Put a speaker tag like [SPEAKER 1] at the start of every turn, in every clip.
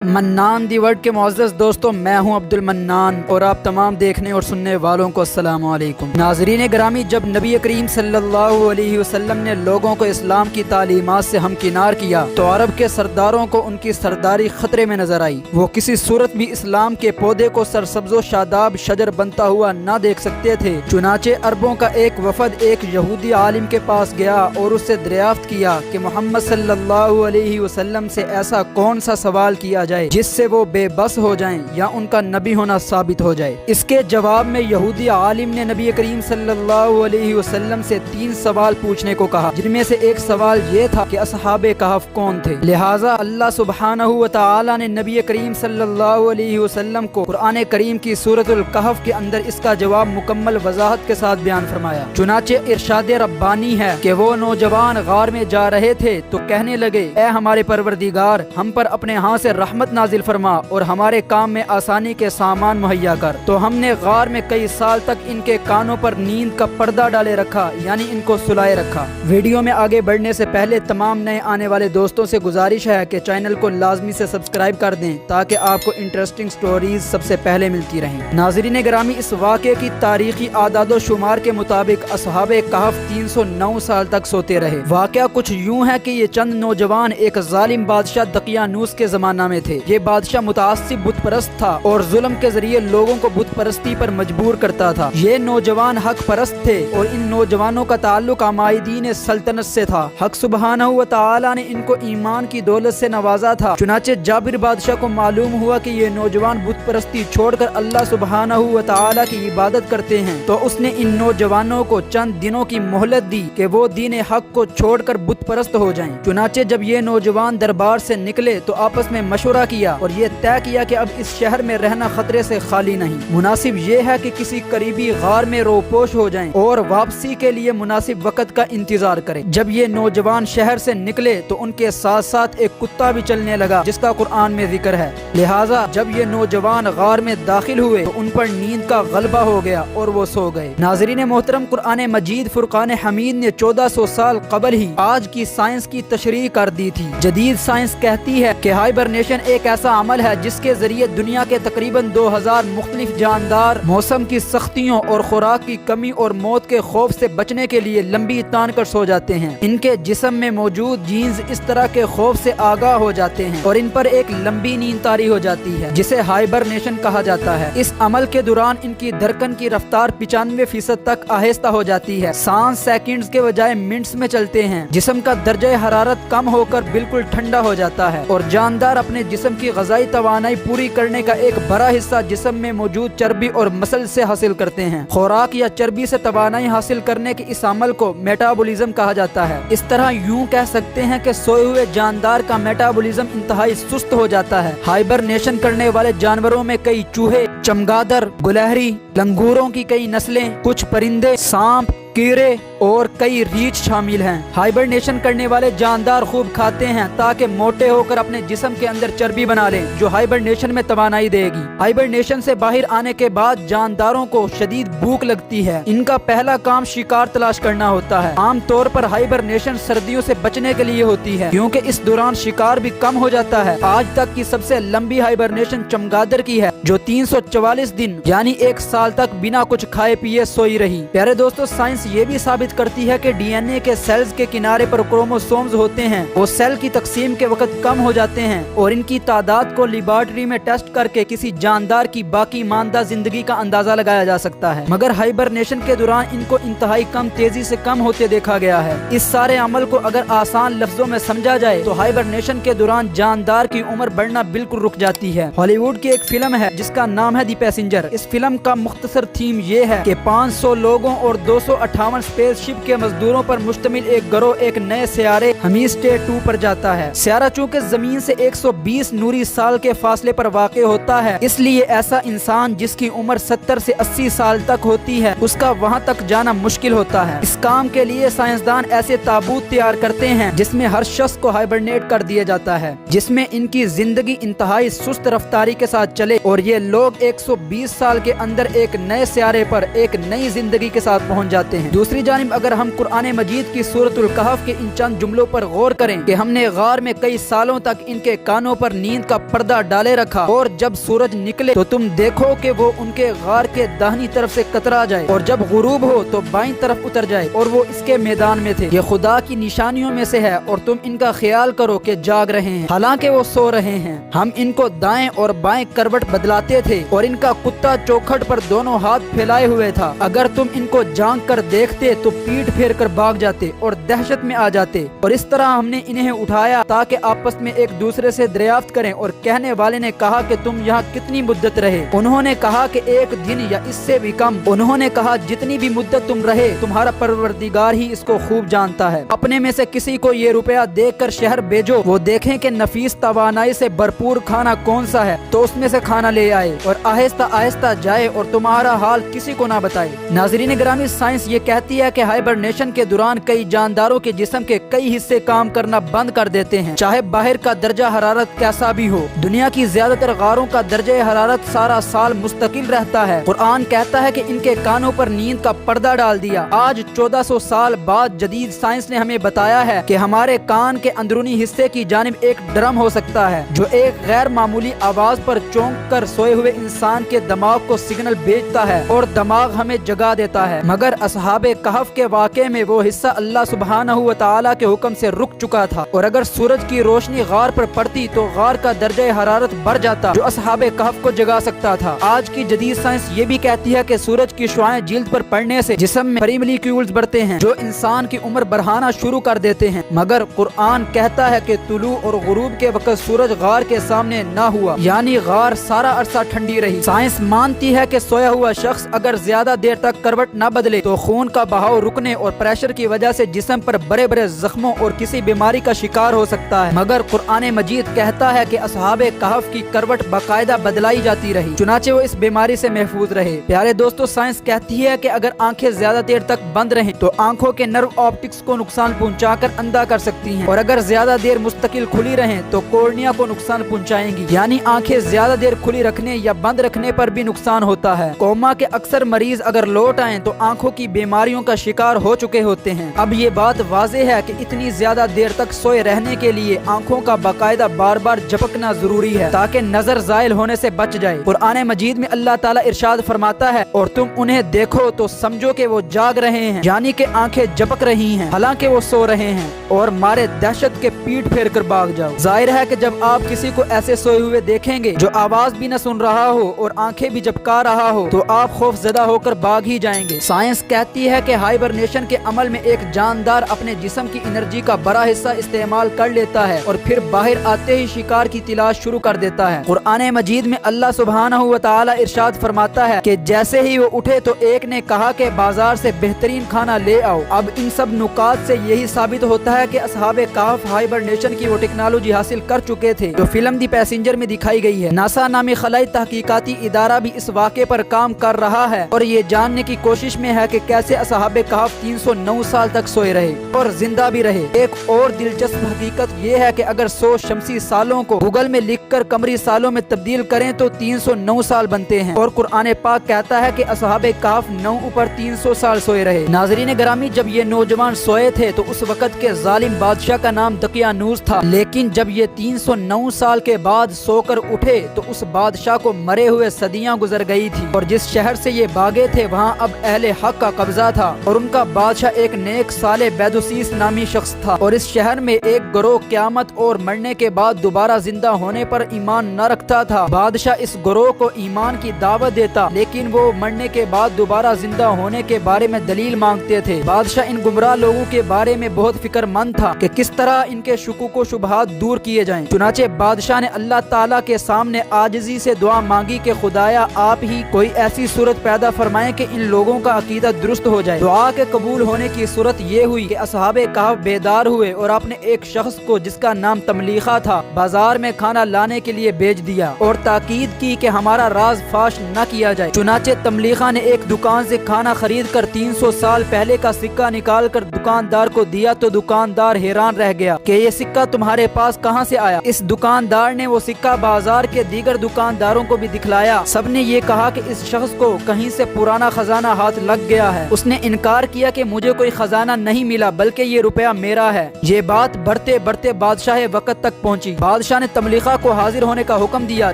[SPEAKER 1] منان دی word کے معزز دوستوں، میں ہوں عبد المنان اور آپ تمام دیکھنے اور سننے والوں کو السلام علیکم۔ ناظرین گرامی، جب نبی کریم صلی اللہ علیہ وسلم نے لوگوں کو اسلام کی تعلیمات سے ہمکنار کیا تو عرب کے سرداروں کو ان کی سرداری خطرے میں نظر آئی۔ وہ کسی صورت بھی اسلام کے پودے کو سرسبز و شاداب شجر بنتا ہوا نہ دیکھ سکتے تھے۔ چنانچہ عربوں کا ایک وفد ایک یہودی عالم کے پاس گیا اور اس سے دریافت کیا کہ محمد صلی اللہ علیہ وسلم سے ایسا کون سا سوال کیا جائے جس سے وہ بے بس ہو جائیں یا ان کا نبی ہونا ثابت ہو جائے۔ اس کے جواب میں یہودی عالم نے نبی کریم صلی اللہ علیہ وسلم سے 3 سوال پوچھنے کو کہا، جن میں سے ایک سوال یہ تھا کہ اصحاب کہف کون تھے۔ لہٰذا اللہ سبحانہ و تعالی نے نبی کریم صلی اللہ علیہ وسلم کو قرآن کریم کی سورۃ الکہف کے اندر اس کا جواب مکمل وضاحت کے ساتھ بیان فرمایا۔ چنانچہ ارشاد ربانی ہے کہ وہ نوجوان غار میں جا رہے تھے تو کہنے لگے، اے ہمارے پروردگار، ہم پر اپنے ہاں سے رحمت نازل فرما اور ہمارے کام میں آسانی کے سامان مہیا کر۔ تو ہم نے غار میں کئی سال تک ان کے کانوں پر نیند کا پردہ ڈالے رکھا، یعنی ان کو سلائے رکھا۔ ویڈیو میں آگے بڑھنے سے پہلے تمام نئے آنے والے دوستوں سے گزارش ہے کہ چینل کو لازمی سے سبسکرائب کر دیں تاکہ آپ کو انٹرسٹنگ سٹوریز سب سے پہلے ملتی رہیں۔ ناظرین گرامی، اس واقعے کی تاریخی اعداد و شمار کے مطابق اصحاب کہف 309 سال تک سوتے رہے۔ واقعہ کچھ یوں ہے کہ یہ چند نوجوان ایک ظالم بادشاہ دقیانوس کے زمانہ میں تھے۔ یہ بادشاہ متعصب بت پرست تھا اور ظلم کے ذریعے لوگوں کو بت پرستی پر مجبور کرتا تھا۔ یہ نوجوان حق پرست تھے اور ان نوجوانوں کا تعلق عمائدین سلطنت سے تھا۔ حق سبحانہ و تعالی نے ان کو ایمان کی دولت سے نوازا تھا۔ چنانچہ جابر بادشاہ کو معلوم ہوا کہ یہ نوجوان بت پرستی چھوڑ کر اللہ سبحانہ و تعالی کی عبادت کرتے ہیں، تو اس نے ان نوجوانوں کو چند دنوں کی مہلت دی کہ وہ دین حق کو چھوڑ کر بت پرست ہو جائیں۔ چنانچہ جب یہ نوجوان دربار سے نکلے تو آپس میں مشورہ کیا اور یہ طے کیا کہ اب اس شہر میں رہنا خطرے سے خالی نہیں۔ مناسب یہ ہے کہ کسی قریبی غار میں روپوش ہو جائیں اور واپسی کے لیے مناسب وقت کا انتظار کریں۔ جب یہ نوجوان شہر سے نکلے تو ان کے ساتھ ساتھ ایک کتا بھی چلنے لگا جس کا قرآن میں ذکر ہے۔ لہٰذا جب یہ نوجوان غار میں داخل ہوئے تو ان پر نیند کا غلبہ ہو گیا اور وہ سو گئے۔ ناظرین محترم، قرآن مجید فرقان حمید نے 1400 سال قبل ہی آج کی سائنس کی تشریح کر دی تھی۔ جدید سائنس کہتی ہے کہ ہائبرنیشن ایک ایسا عمل ہے جس کے ذریعے دنیا کے تقریباً 2000 مختلف جاندار موسم کی سختیوں اور خوراک کی کمی اور موت کے خوف سے بچنے کے لیے لمبی تان کر سو جاتے ہیں۔ ان کے جسم میں موجود جینز اس طرح کے خوف سے آگاہ ہو جاتے ہیں اور ان پر ایک لمبی نیند طاری ہو جاتی ہے جسے ہائبرنیشن کہا جاتا ہے۔ اس عمل کے دوران ان کی دھڑکن کی رفتار 95% تک آہستہ ہو جاتی ہے۔ سانس سیکنڈز کے بجائے منٹس میں چلتے ہیں۔ جسم کا درجہ حرارت کم ہو کر بالکل ٹھنڈا ہو جاتا ہے اور جاندار اپنے جسم کی غذائی توانائی پوری کرنے کا ایک بڑا حصہ جسم میں موجود چربی اور مسل سے حاصل کرتے ہیں۔ خوراک یا چربی سے توانائی حاصل کرنے کے اس عمل کو میٹابولزم کہا جاتا ہے۔ اس طرح یوں کہہ سکتے ہیں کہ سوئے ہوئے جاندار کا میٹابولزم انتہائی سست ہو جاتا ہے۔ ہائبرنیشن کرنے والے جانوروں میں کئی چوہے، چمگادڑ، گلہری، لنگوروں کی کئی نسلیں، کچھ پرندے، سانپ، کیڑے اور کئی ریچھ شامل ہیں۔ ہائبرنیشن کرنے والے جاندار خوب کھاتے ہیں تاکہ موٹے ہو کر اپنے جسم کے اندر چربی بنا لیں جو ہائبرنیشن میں توانائی دے گی۔ ہائبرنیشن سے باہر آنے کے بعد جانداروں کو شدید بھوک لگتی ہے۔ ان کا پہلا کام شکار تلاش کرنا ہوتا ہے۔ عام طور پر ہائبرنیشن سردیوں سے بچنے کے لیے ہوتی ہے کیونکہ اس دوران شکار بھی کم ہو جاتا ہے۔ آج تک کی سب سے لمبی ہائبرنیشن چمگادڑ کی ہے جو 344 دن یعنی 1 سال تک بنا کچھ کھائے پیے سوئی رہی۔ پیارے دوستو، سائنس یہ بھی ثابت کرتی ہے کہ ڈی این اے کے سیلز کے کنارے پر کروموسومز ہوتے ہیں۔ وہ سیل کی تقسیم کے وقت کم ہو جاتے ہیں اور ان کی تعداد کو لیبارٹری میں ٹیسٹ کر کے کسی جاندار کی باقی ماندہ زندگی کا اندازہ لگایا جا سکتا ہے، مگر ہائبرنیشن کے دوران ان کو انتہائی کم تیزی سے کم ہوتے دیکھا گیا ہے۔ اس سارے عمل کو اگر آسان لفظوں میں سمجھا جائے تو ہائبرنیشن کے دوران جاندار کی عمر بڑھنا بالکل رک جاتی ہے۔ ہالی ووڈ کی ایک فلم ہے جس کا نام ہے دی پیسنجر۔ اس فلم کا مختصر تھیم یہ ہے کہ 500 لوگوں اور 258 اسپیس شپ کے مزدوروں پر مشتمل ایک گروہ ایک نئے سیارے ہمیسٹے 2 پر جاتا ہے۔ سیارہ چونکہ زمین سے 120 نوری سال کے فاصلے پر واقع ہوتا ہے، اس لیے ایسا انسان جس کی عمر 70 سے 80 سال تک ہوتی ہے اس کا وہاں تک جانا مشکل ہوتا ہے۔ اس کام کے لیے سائنسدان ایسے تابوت تیار کرتے ہیں جس میں ہر شخص کو ہائبرنیٹ کر دیا جاتا ہے، جس میں ان کی زندگی انتہائی سست رفتاری کے ساتھ چلے اور یہ لوگ 120 سال کے اندر ایک نئے سیارے پر ایک نئی زندگی کے ساتھ پہنچ جاتے ہیں۔ دوسری جانب اگر ہم قرآن مجید کی سورۃ الکہف کے ان چند جملوں پر غور کریں کہ ہم نے غار میں کئی سالوں تک ان کے کانوں پر نیند کا پردہ ڈالے رکھا اور جب سورج نکلے تو تم دیکھو کہ وہ ان کے غار کے داہنی طرف سے کترا جائے اور جب غروب ہو تو بائیں طرف اتر جائے اور وہ اس کے میدان میں تھے، یہ خدا کی نشانیوں میں سے ہے اور تم ان کا خیال کرو کہ جاگ رہے ہیں حالانکہ وہ سو رہے ہیں۔ ہم ان کو دائیں اور بائیں کروٹ بدلاتے تھے اور ان کا کتا چوکھٹ پر دونوں ہاتھ پھیلائے ہوئے تھا، اگر تم ان کو جھانک کر دیکھتے تو پیٹ پھیر کر بھاگ جاتے اور دہشت میں آ جاتے، اور اس طرح ہم نے انہیں اٹھایا تاکہ آپس میں ایک دوسرے سے دریافت کریں۔ اور کہنے والے نے کہا کہ تم یہاں کتنی مدت رہے؟ انہوں نے کہا کہ 1 دن یا اس سے بھی کم۔ انہوں نے کہا جتنی بھی مدت تم رہے تمہارا پروردگار ہی اس کو خوب جانتا ہے۔ اپنے میں سے کسی کو یہ روپیہ دے کر شہر بھیجو، وہ دیکھیں کہ نفیس توانائی سے بھرپور کھانا کون سا ہے تو اس میں سے کھانا لے آئے اور آہستہ آہستہ جائے اور تمہارا حال کسی کو نہ بتائے۔ ناظرین گرامی، سائنس یہ کہتی ہے کہ ہائبرنیشن کے دوران کئی جانداروں کے جسم کے کئی حصے کام کرنا بند کر دیتے ہیں، چاہے باہر کا درجہ حرارت کیسا بھی ہو۔ دنیا کی زیادہ تر غاروں کا درجہ حرارت سارا سال مستقل رہتا ہے۔ قرآن کہتا ہے کہ ان کے کانوں پر نیند کا پردہ ڈال دیا۔ آج 1400 سال بعد جدید سائنس نے ہمیں بتایا ہے کہ ہمارے کان کے اندرونی حصے کی جانب ایک ڈرم ہو سکتا ہے جو ایک غیر معمولی آواز پر چونک کر سوئے ہوئے انسان کے دماغ کو سگنل بھیجتا ہے اور دماغ ہمیں جگا دیتا ہے، مگر اصحاب کہف کے واقعے میں وہ حصہ اللہ سبحانہ و تعالی کے حکم سے رک چکا تھا، اور اگر سورج کی روشنی غار پر پڑتی تو غار کا درجہ حرارت بڑھ جاتا جو اصحاب کہف کو جگا سکتا تھا۔ آج کی جدید سائنس یہ بھی کہتی ہے کہ سورج کی شعاعیں جلد پر پڑنے سے جسم میں فری مالیکیولز بڑھتے ہیں جو انسان کی عمر بڑھانا شروع کر دیتے ہیں، مگر قرآن کہتا ہے کہ طلوع اور غروب کے وقت سورج غار کے سامنے نہ ہوا، یعنی غار سارا عرصہ ٹھنڈی رہی۔ سائنس مانتی ہے کہ سویا ہوا شخص اگر زیادہ دیر تک کروٹ نہ بدلے تو خون کا بہاؤ رکنے اور پریشر کی وجہ سے جسم پر بڑے بڑے زخموں اور کسی بیماری کا شکار ہو سکتا ہے، مگر قرآن مجید کہتا ہے کہ اصحاب کہف کی کروٹ باقاعدہ بدلائی جاتی رہی، چنانچہ وہ اس بیماری سے محفوظ رہے۔ پیارے دوستو، سائنس کہتی ہے کہ اگر آنکھیں زیادہ دیر تک بند رہیں تو آنکھوں کے نرو آپٹکس کو نقصان پہنچا کر اندھا کر سکتی ہیں، اور اگر زیادہ دیر مستقل کھلی رہیں تو کورنیا کو نقصان پہنچائیں گی، یعنی آنکھیں زیادہ دیر کھلی رکھنے یا بند رکھنے پر بھی نقصان ہوتا ہے۔ کوما کے اکثر مریض اگر لوٹ آئیں تو آنکھوں کی بیماریوں کا شکار ہو چکے ہوتے ہیں۔ اب یہ بات واضح ہے کہ اتنی زیادہ دیر تک سوئے رہنے کے لیے آنکھوں کا باقاعدہ بار بار جھپکنا ضروری ہے تاکہ نظر زائل ہونے سے بچ جائے۔ قرآن مجید میں اللہ تعالیٰ ارشاد فرماتا ہے، اور تم انہیں دیکھو تو سمجھو کہ وہ جاگ رہے ہیں، یعنی کہ آنکھیں جھپک رہی ہیں حالانکہ وہ سو رہے ہیں، اور مارے دہشت کے پیٹ پھیر کر بھاگ جاؤ۔ ظاہر ہے کہ جب آپ کسی کو ایسے سوئے ہوئے دیکھیں گے جو آواز بھی نہ سن رہا ہو اور آنکھیں بھی جھپکا رہا ہو تو آپ خوف زدہ ہو کر بھاگ ہی جائیں گے۔ سائنس کہتی ہے کہ ہائبرنیشن کے عمل میں ایک جاندار اپنے جسم کی انرجی کا بڑا حصہ استعمال کر لیتا ہے اور پھر باہر آتے ہی شکار کی تلاش شروع کر دیتا ہے۔ قرآن مجید میں اللہ سبحانہ و تعالی ارشاد فرماتا ہے کہ جیسے ہی وہ اٹھے تو ایک نے کہا کہ بازار سے بہترین کھانا لے آؤ۔ اب ان سب نکات سے یہی ثابت ہوتا ہے کہ اصحاب کہف ہائبرنیشن کی وہ ٹیکنالوجی حاصل کر چکے تھے جو فلم دی پیسنجر میں دکھائی گئی ہے۔ ناسا نامی خلائی تحقیقاتی ادارہ بھی اس واقعے پر کام کر رہا ہے اور یہ جاننے کی کوشش میں ہے کہ کیسے اصحاب کہف 309 سال تک سوئے رہے اور زندہ بھی رہے۔ ایک اور دلچسپ حقیقت یہ ہے کہ اگر 100 شمسی سالوں کو گوگل میں لکھ کر قمری سالوں میں تبدیل کریں تو 309 سال بنتے ہیں، اور قرآن پاک کہتا ہے کہ اصحاب کہف 9 اوپر 300 سال سوئے رہے۔ ناظرین گرامی، جب یہ نوجوان سوئے تھے تو اس وقت کے ظالم بادشاہ کا نام دقیانوس تھا، لیکن جب یہ 309 سال کے بعد سو کر اٹھے تو اس بادشاہ کو مرے ہوئے صدیاں گزر گئی تھی، اور جس شہر سے یہ بھاگے تھے وہاں اب اہل حق کا قبضہ تھا، اور ان کا بادشاہ ایک نیک صالح بیدوسیس نامی شخص تھا، اور اس شہر میں ایک گروہ قیامت اور مرنے کے بعد دوبارہ زندہ ہونے پر ایمان نہ رکھتا تھا۔ بادشاہ اس گروہ کو ایمان کی دعوت دیتا، لیکن وہ مرنے کے بعد دوبارہ زندہ ہونے کے بارے میں دلیل مانگتے تھے۔ بادشاہ ان گمراہ لوگوں کے بارے میں بہت فکر مند تھا کہ کس طرح ان کے شکوک و شبہات دور کیے جائیں، چنانچہ بادشاہ نے اللہ تعالیٰ کے سامنے عاجزی سے دعا مانگی کہ خدایا آپ ہی کوئی ایسی صورت پیدا فرمائیں کہ ان لوگوں کا عقیدہ درست ہو جائے۔ دعا کے قبول ہونے کی صورت یہ ہوئی کہ اصحاب کہف بیدار ہوئے اور آپ نے ایک شخص کو جس کا نام تملیخہ تھا بازار میں کھانا لانے کے لیے بھیج دیا اور تاکید کی کہ ہمارا راز فاش نہ کیا جائے۔ چنانچہ تملیخہ نے ایک دکان سے کھانا خرید کر 300 سال پہلے کا سکہ نکال کر دکاندار کو دیا تو دکاندار حیران رہ گیا کہ یہ سکہ تمہارے پاس کہاں سے آیا۔ اس دکاندار نے وہ سکہ بازار کے دیگر دکانداروں کو بھی دکھلایا۔ سب نے یہ کہا کہ اس شخص کو کہیں سے پرانا خزانہ ہاتھ لگ گیا ہے۔ اس نے انکار کیا کہ مجھے کوئی خزانہ نہیں ملا بلکہ یہ روپیہ میرا ہے۔ یہ بات بڑھتے بڑھتے بادشاہ وقت تک پہنچی۔ بادشاہ نے تملیخہ کو حاضر ہونے کا حکم دیا۔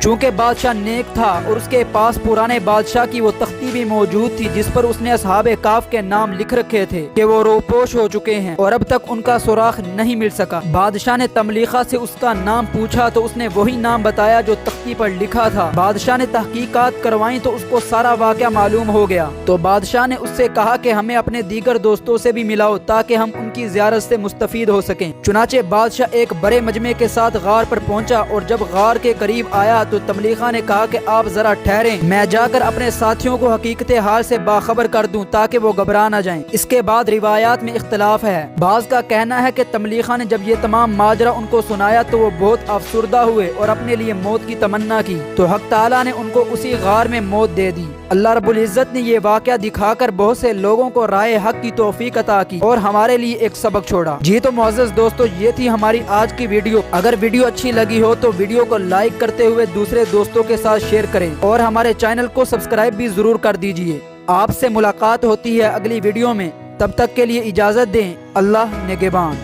[SPEAKER 1] چونکہ بادشاہ نیک تھا اور اس کے پاس پرانے بادشاہ کی وہ تختی بھی موجود تھی جس پر اس نے اصحاب کہف کے نام لکھ رکھے تھے کہ وہ روپوش ہو چکے ہیں اور اب تک ان کا سراغ نہیں مل سکا۔ بادشاہ نے تملیخہ سے اس کا نام پوچھا تو اس نے وہی نام بتایا جو تختی پر لکھا تھا۔ بادشاہ نے تحقیقات کروائیں تو اس کو سارا واقعہ معلوم ہو گیا۔ تو بادشاہ نے اس سے کہا کہ ہمیں اپنے دیگر دوستوں سے بھی ملاؤ تاکہ ہم ان کی زیارت سے مستفید ہو سکیں۔ چنانچہ بادشاہ ایک بڑے مجمع کے ساتھ غار پر پہنچا اور جب غار کے قریب آیا تو تملیخہ نے کہا کہ آپ ذرا ٹھہریں، میں جا کر اپنے ساتھیوں کو حقیقت حال سے باخبر کر دوں تاکہ وہ گھبرا نہ جائیں۔ اس کے بعد روایات میں اختلاف ہے۔ بعض کا کہنا ہے کہ تملیخہ نے جب یہ تمام ماجرا ان کو سنایا تو وہ بہت افسردہ ہوئے اور اپنے لیے موت کی تمنا کی تو حق تعالیٰ نے ان کو اسی غار میں موت دے دی۔ اللہ رب العزت نے یہ واقعہ دکھا کر بہت سے لوگوں کو راہ حق کی توفیق عطا کی اور ہمارے لیے ایک سبق چھوڑا۔ جی تو معزز دوستو، یہ تھی ہماری آج کی ویڈیو۔ اگر ویڈیو اچھی لگی ہو تو ویڈیو کو لائک کرتے ہوئے دوسرے دوستوں کے ساتھ شیئر کریں اور ہمارے چینل کو سبسکرائب بھی ضرور کر دیجئے۔ آپ سے ملاقات ہوتی ہے اگلی ویڈیو میں، تب تک کے لیے اجازت دیں۔ اللہ نگہبان۔